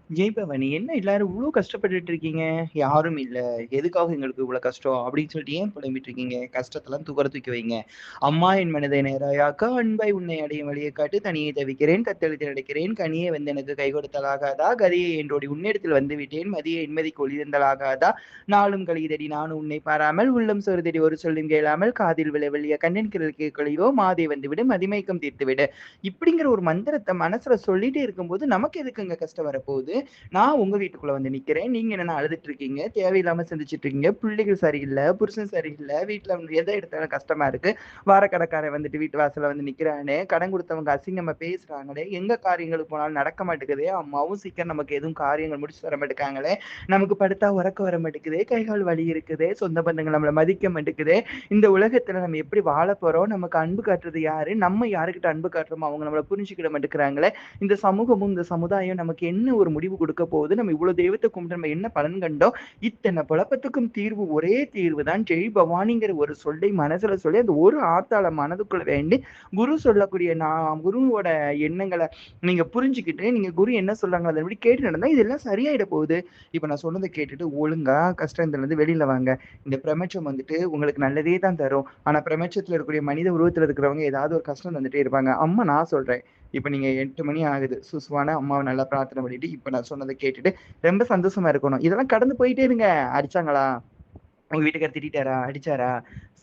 ஜெய்பவனி, என்ன எல்லாரும் இவ்ளோ கஷ்டப்பட்டுட்டு இருக்கீங்க? யாரும் இல்ல. எதுக்காக எங்களுக்கு இவ்ளோ கஷ்டம்? அப்படின்னு சொல்லிட்டு ஏன் புலம்பிட்டு இருக்கீங்க? கஷ்டத்தெல்லாம் தூக்கி வைங்க. அம்மா என் மனதை நேராயாக்க, அன்பாய் உன்னை அடையும் வழியைக் காட்டு, தனியே தவிக்கிறேன், தத்தளித்து நடக்கிறேன், கனியே வந்து எனக்கு கை கொடுத்தலாகாதா? கதியே என்றோடி உன்னிடத்தில் வந்து விட்டேன், மதியே என்மதிக்கு ஒளிர்ந்தலாகாதா? நாளும் கழியுதடி நானும் உன்னை பாராமல், உள்ளம் சோருதடி ஒரு சொல்லும் கேளாமல், காதில் விழவெள்ளிய கண்ணின் கிழக்கே கழிவோ, மாதே வந்துவிடு, மதிமயக்கம் தீர்த்துவிடு. இப்படிங்கிற ஒரு மந்திரத்த மனசுல சொல்லிட்டே இருக்கும்போது, நமக்கு எதுக்குங்க கஷ்டம் வரப்போகுது? நான் உங்க வீட்டுக்குள்ள வந்து நிக்கிறேன். நீங்க என்னன்னா அழுதுட்டு இருக்கீங்க. தேவையில்லாம சிந்திச்சுட்டு இருக்கீங்க. பிள்ளைகள் சரியில்ல, புருஷன் சரியில்ல, வீட்ல வந்து எத எடுத்தாலும் கஷ்டமா இருக்கு. வார கடைக்காரன் வந்துட்டு வீட்டு வாசல்ல வந்து நிக்கிறானே, கடன் குடுத்தவங்க அசிங்கமா பேசுறாங்களே, எங்க காரியங்களுக்கு போனாலும் நடக்க மாட்டேங்குதே, அம்மாவும் சீக்கிரம் நமக்கு எதுவும் காரியங்கள் முடிச்சு தர மாட்டேங்காங்களே, நமக்கு படுத்தா உறக்கம் வர மாட்டேங்குதே, கை கால் வலி இருக்குதே, சொந்த பந்தங்கள் நம்மள மதிக்க மாட்டேங்குதே, இந்த உலகத்துல நம்ம எப்படி வாழப் போறோம்? நமக்கு அன்பு காட்டுறது யாரு? நம்ம யாருக்கிட்ட அன்பு காட்டுறோமோ அவங்க நம்மள புரிஞ்சுக்கிட மாட்டேங்கிறாங்களே, இந்த சமூகமும், இந்த சமுதாயம் நமக்கு என்ன ஒரு முடிவு குடுக்க போகுது? நம்ம இவ்வளவு தெய்வத்த கும்பிட்டு நம்ம என்ன பலன் கண்டோம்? இத்தன குழப்பத்துக்கும் தீர்வு ஒரே தீர்வு தான் ஜெய் பவானிங்கிற ஒரு சொல்லை மனசுல சொல்லி, அந்த ஒரு ஆத்தாள மனதுக்குள்ள வேண்டி, குரு சொல்லக்கூடிய குருவோட எண்ணங்கள நீங்க புரிஞ்சுக்கிட்டு, நீங்க குரு என்ன சொல்றாங்களோ அதன்படி கேட்டு நடந்தா இதெல்லாம் சரியாயிட போகுது. இப்ப நான் சொன்னத கேட்டுட்டு ஒழுங்கா கஷ்டத்துலருந்து வெளில வாங்க. இந்த பிரபஞ்சம் வந்துட்டு உங்களுக்கு நல்லதே தான் தரும். ஆனா பிரபஞ்சத்துல இருக்கக்கூடிய மனித உருவத்துல இருக்கிறவங்க ஏதாவது ஒரு கஷ்டம் தந்துட்டே இருப்பாங்க. அம்மா நான் சொல்றேன். இப்ப நீங்க 8 மணி ஆகுது. சுசுவான அம்மாவ நல்லா பிரார்த்தனை பண்ணிட்டு, இப்ப நான் சொன்னத கேட்டுட்டு ரொம்ப சந்தோஷமா இருக்கணும். இதெல்லாம் கடந்து போயிட்டே இருங்க. அடிச்சாங்களா? உங்க வீட்டுக்காரர் திட்டிட்டாரா? அடிச்சாரா?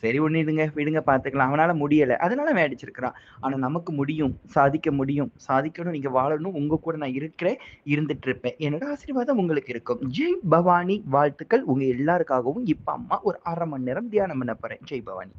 சரி ஒண்ணும் இதுங்க. விடுங்க பார்த்துக்கலாம். அவனால முடியல. அதனால அவன் அடிச்சிருக்கிறான். ஆனா நமக்கு முடியும். சாதிக்க முடியும். சாதிக்கணும். நீங்க வாழணும். உங்க கூட நான் இருக்கிறேன். இருந்துட்டு இருப்பேன். என்னோட ஆசீர்வாதம் உங்களுக்கு இருக்கும். ஜெய் பவானி வாழ்த்துக்கள். உங்க எல்லாருக்காகவும் இப்ப அம்மா ஒரு 1/2 மணி நேரம் தியானம் பண்ண போறேன். ஜெய் பவானி.